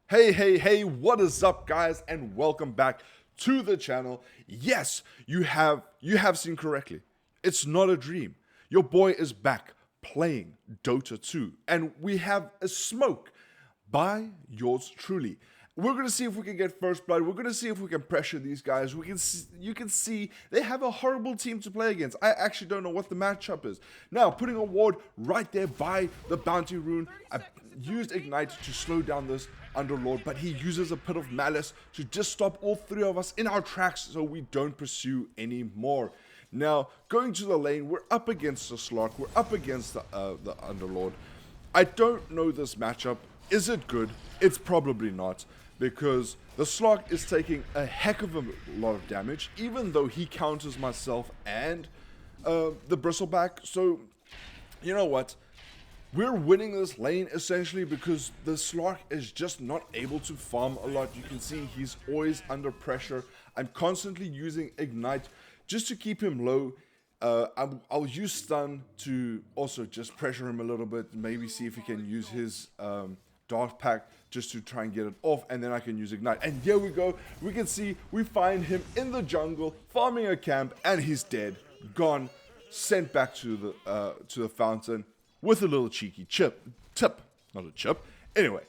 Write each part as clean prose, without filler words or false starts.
Hey, what is up, guys, and welcome back to the channel. Yes, you have seen correctly. It's not a dream. Your boy is back playing Dota 2, and we have a smoke by yours truly. We're gonna see if we can get first blood. We're gonna see if we can pressure these guys. You can see they have a horrible team to play against. I actually don't know what the matchup is. Now, putting a ward right there by the bounty rune. I used Ignite to slow down this Underlord, but he uses a Pit of Malice to just stop all three of us in our tracks so we don't pursue anymore. Now, going to the lane, we're up against the Slark. We're up against the Underlord. I don't know this matchup. Is it good? It's probably not, because the Slark is taking a heck of a lot of damage, even though he counters myself and the Bristleback. So, you know what? We're winning this lane essentially because the Slark is just not able to farm a lot. You can see he's always under pressure. I'm constantly using Ignite just to keep him low. I'll use Stun to also just pressure him a little bit. Maybe see if he can use his Dart Pack just to try and get it off, and then I can use Ignite. And here we go. We can see we find him in the jungle farming a camp, and he's dead, gone, sent back to the fountain with a little cheeky tip, not a chip. Anyway,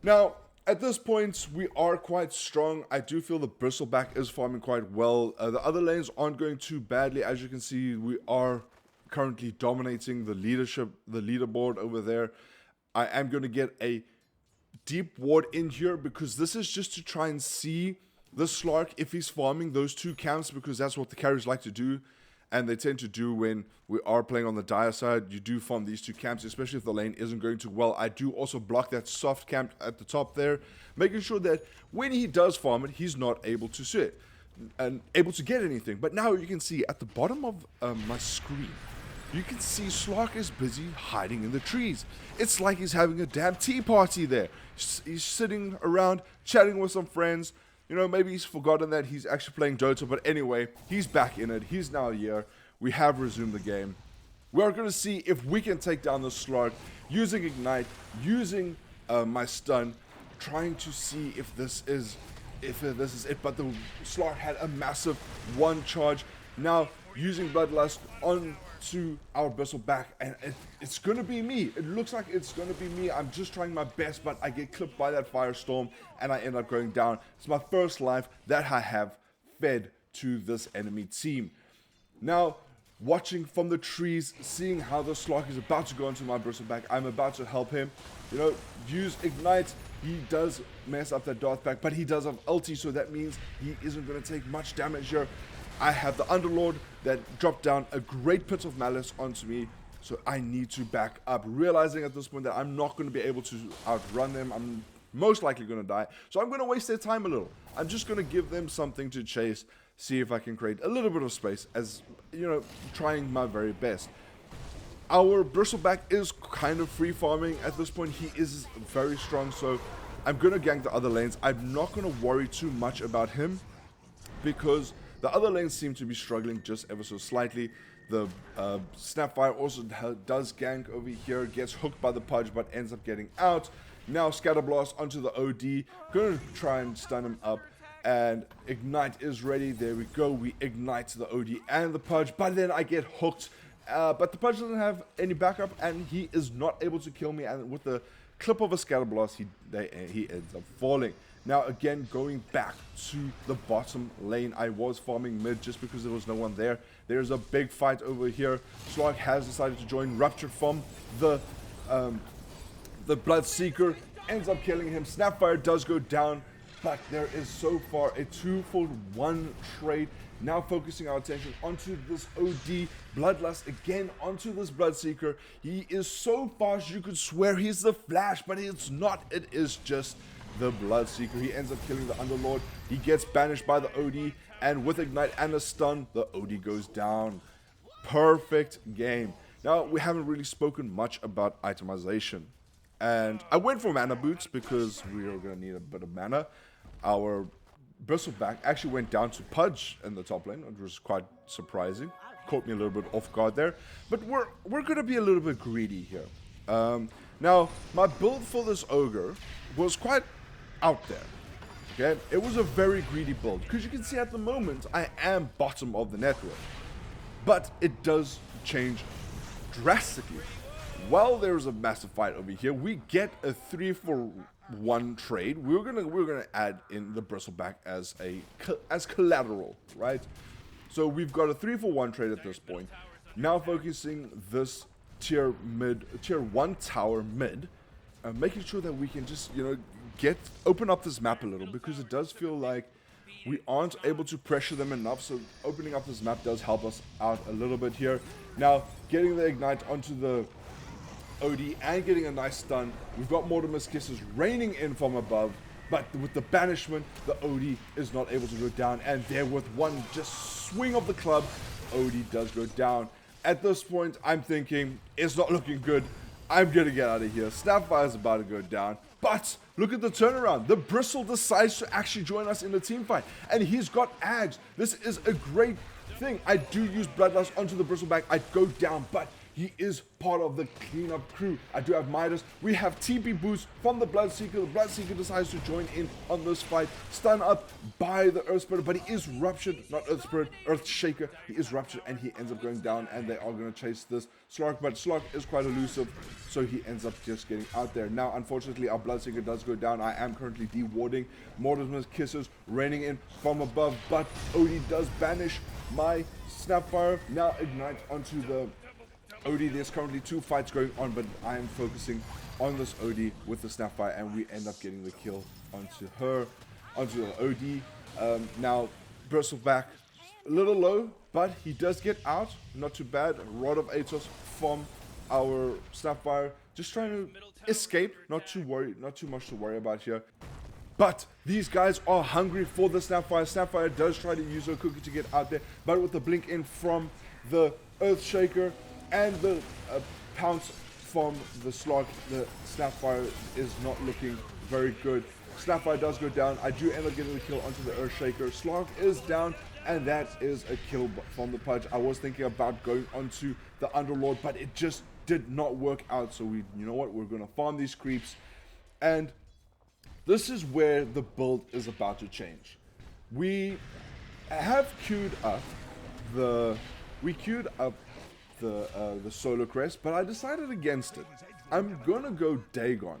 now at this point we are quite strong. I do feel the Bristleback is farming quite well. The other lanes aren't going too badly. As you can see, we are currently dominating the leaderboard over there. I am going to get a deep ward in here because this is just to try and see the Slark if he's farming those two camps, because that's what the carries like to do. And they tend to do when we are playing on the dire side. You do farm these two camps, especially if the lane isn't going too well. I do also block that soft camp at the top there, making sure that when he does farm it, he's not able to sit and able to get anything. But now you can see at the bottom of my screen, you can see Slark is busy hiding in the trees. It's like he's having a damn tea party there. He's sitting around chatting with some friends. You know, maybe he's forgotten that he's actually playing Dota, but anyway, he's back in it. He's now here. We have resumed the game. We're going to see if we can take down the Slark using Ignite, using my stun, trying to see if this is it. But the Slark had a massive one charge. Now using Bloodlust onto our Bristleback, and it's going to be me. It looks like it's going to be me. I'm just trying my best, but I get clipped by that Firestorm, and I end up going down. It's my first life that I have fed to this enemy team. Now, watching from the trees, seeing how the Slark is about to go into my Bristleback, I'm about to help him. You know, use Ignite. He does mess up that Dart Pack, but he does have ulti, so that means he isn't going to take much damage here. I have the Underlord that dropped down a great Pit of Malice onto me, so I need to back up, realizing at this point that I'm not going to be able to outrun them. I'm most likely going to die, so I'm going to waste their time a little. I'm just going to give them something to chase, see if I can create a little bit of space, as, you know, trying my very best. Our Bristleback is kind of free farming at this point. He is very strong, so I'm going to gank the other lanes. I'm not going to worry too much about him, because the other lanes seem to be struggling just ever so slightly. The Snapfire also does gank over here, gets hooked by the Pudge, but ends up getting out. Now Scatterblast onto the OD, going to try and stun him up, and Ignite is ready. There we go, we ignite the OD and the Pudge, but then I get hooked. But the Pudge doesn't have any backup, and he is not able to kill me, and with the clip of a Scatterblast, he ends up falling. Now again, going back to the bottom lane, I was farming mid just because there was no one there. There's a big fight over here. Slark has decided to join, ruptured from the Bloodseeker, ends up killing him. Snapfire does go down, but there is so far a 2-for-1 trade. Now focusing our attention onto this OD, Bloodlust again onto this Bloodseeker. He is so fast you could swear he's the Flash, but it's not. It is just the Bloodseeker. He ends up killing the Underlord. He gets banished by the OD, and with Ignite and a stun, the OD goes down. Perfect game. Now, we haven't really spoken much about itemization, and I went for mana boots because we are going to need a bit of mana. Our Bristleback actually went down to Pudge in the top lane, which was quite surprising. Caught me a little bit off guard there, but we're going to be a little bit greedy here. Now, my build for this Ogre was quite out there. Okay, it was a very greedy build because you can see at the moment I am bottom of the network, but it does change drastically. While there's a massive fight over here, we get a 3-for-1 trade. We're gonna add in the bristleback as collateral, right? So we've got a 3-for-1 trade at this point. Now focusing this tier 1 tower mid, making sure that we can just open up this map a little, because it does feel like we aren't able to pressure them enough. So opening up this map does help us out a little bit here. Now getting the ignite onto the OD and getting a nice stun. We've got Mortimer's Kisses raining in from above, but with the banishment, the OD is not able to go down, and there with one just swing of the club, OD does go down. At this point, I'm thinking, it's not looking good. I'm gonna get out of here. Snapfire is about to go down, but look at the turnaround. The Bristle decides to actually join us in the team fight, and he's got Ads. This is a great thing. I do use Bloodlust onto the Bristleback. I go down, but he is part of the cleanup crew. I do have Midas. We have TP boost from the Bloodseeker. The Bloodseeker decides to join in on this fight. Stun up by the Earth Spirit, but he is ruptured. Not Earth Spirit, Earth Shaker. He is ruptured and he ends up going down, and they are going to chase this Slark, but Slark is quite elusive, so he ends up just getting out there. Now, unfortunately, our Bloodseeker does go down. I am currently de-warding. Mortimer's Kisses raining in from above, but OD does banish my Snapfire. Now ignite onto the OD. There's currently 2 fights going on, but I am focusing on this OD with the Snapfire, and we end up getting the kill onto the OD. Now, Bristleback, a little low, but he does get out. Not too bad. Rod of Atos from our Snapfire, just trying to escape. Not too much to worry about here. But these guys are hungry for the Snapfire. Snapfire does try to use her cookie to get out there, but with the blink in from the Earthshaker and the pounce from the Slog, the Snapfire is not looking very good. Snapfire does go down. I do end up getting the kill onto the Earthshaker. Slog is down, and that is a kill from the Pudge. I was thinking about going onto the Underlord, but it just did not work out. So you know what? We're going to farm these creeps, and this is where the build is about to change. We have queued up the Solar Crest, but I decided against it. I'm gonna go Dagon.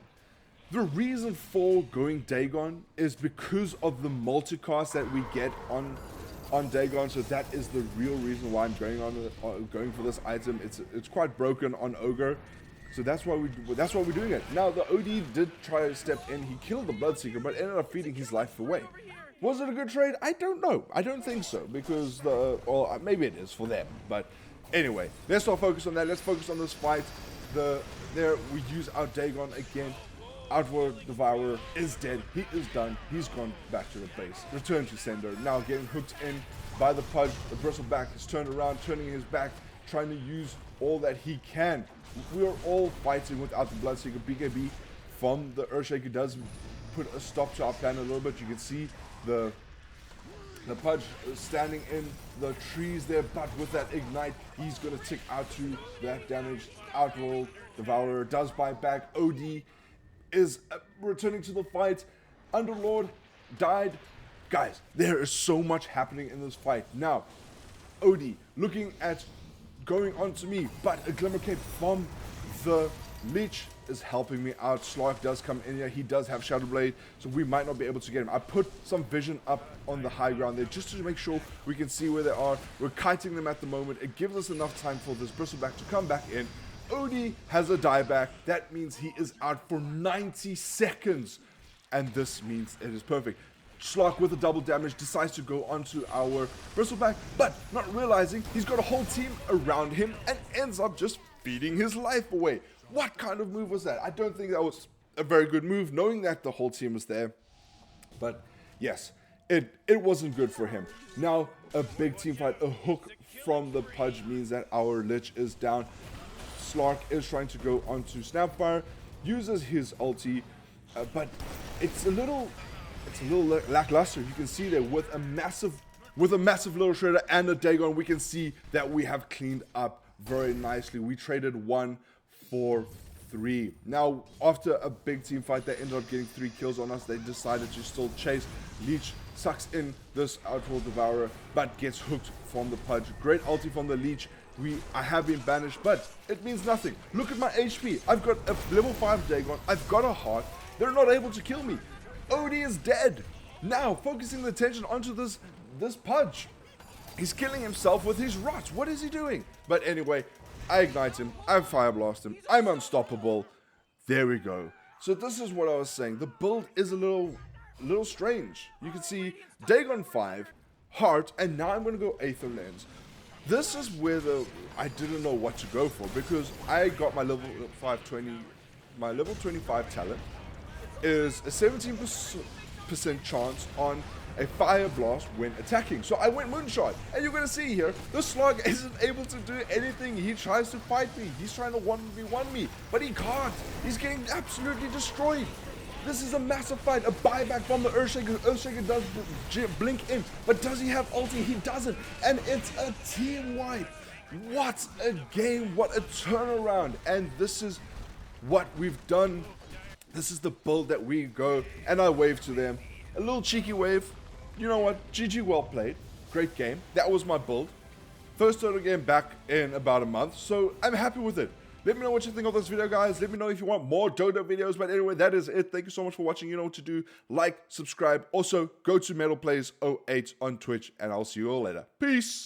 The reason for going Dagon is because of the multicast that we get on Dagon. So that is the real reason why I'm going for this item. It's quite broken on Ogre, so that's why we're doing it. Now the OD did try to step in. He killed the Bloodseeker, but ended up feeding his life away. Was it a good trade? I don't know. I don't think so, because maybe it is for them, but anyway, let's not focus on that. Let's focus on this fight. There we use our Dagon again. Outward Devourer is dead. He is done. He's gone back to the base. Return to sender. Now getting hooked in by the Pudge. The Bristleback is turned around, turning his back, trying to use all that he can. We are all fighting without the Bloodseeker. BKB from the Earthshaker does put a stop to our plan a little bit. You can see the Pudge standing in the trees there, but with that ignite, he's going to tick out to that damage. Outworld Devourer does buy back. OD is returning to the fight. Underlord died. Guys, there is so much happening in this fight. Now, OD looking at going on to me, but a Glimmer Cape from the Leech is helping me out. Slark does come in here. He does have Shadow Blade, so we might not be able to get him. I put some vision up on the high ground there just to make sure we can see where they are. We're kiting them at the moment. It gives us enough time for this Bristleback to come back in. OD has a dieback. That means he is out for 90 seconds, and this means it is perfect. Slark with a double damage decides to go onto our Bristleback, but not realizing he's got a whole team around him and ends up just feeding his life away. What kind of move was that? I don't think that was a very good move, knowing that the whole team was there. But yes, it wasn't good for him. Now, a big team fight, a hook from the Pudge means that our Lich is down. Slark is trying to go onto Snapfire, uses his ulti, but it's a little lackluster. You can see there with a massive little shredder and a Dagon, we can see that we have cleaned up very nicely. We traded 1 for 3. Now, after a big team fight, they ended up getting 3 kills on us. They decided to still chase. Leech sucks in this Outlaw Devourer, but gets hooked from the Pudge. Great ulti from the Leech. I have been banished, but it means nothing. Look at my HP. I've got a level 5 Dagon. I've got a heart. They're not able to kill me. Odie is dead. Now, focusing the attention onto this Pudge. He's killing himself with his rot. What is he doing? But anyway, I ignite him. I fire blast him. I'm unstoppable. There we go. So this is what I was saying. The build is a little strange. You can see Dagon 5, heart, and now I'm going to go Aether Lens. This is where I didn't know what to go for, because I got my level 25 talent is a 17% chance on a fire blast when attacking. So I went Moonshot, and you're going to see here, the Slug isn't able to do anything. He tries to fight me. He's trying to 1v1 me, but he can't. He's getting absolutely destroyed. This is a massive fight, a buyback from the Earthshaker. Earthshaker does blink in, but does he have ulti? He doesn't, and it's a team wipe. What a game, what a turnaround, and this is what we've done. This is the build that we go, and I wave to them. A little cheeky wave. You know what? GG, well played. Great game. That was my build. First Dota game back in about a month, so I'm happy with it. Let me know what you think of this video, guys. Let me know if you want more Dota videos. But anyway, that is it. Thank you so much for watching. You know what to do. Like, subscribe. Also, go to MetalPlays08 on Twitch, and I'll see you all later. Peace.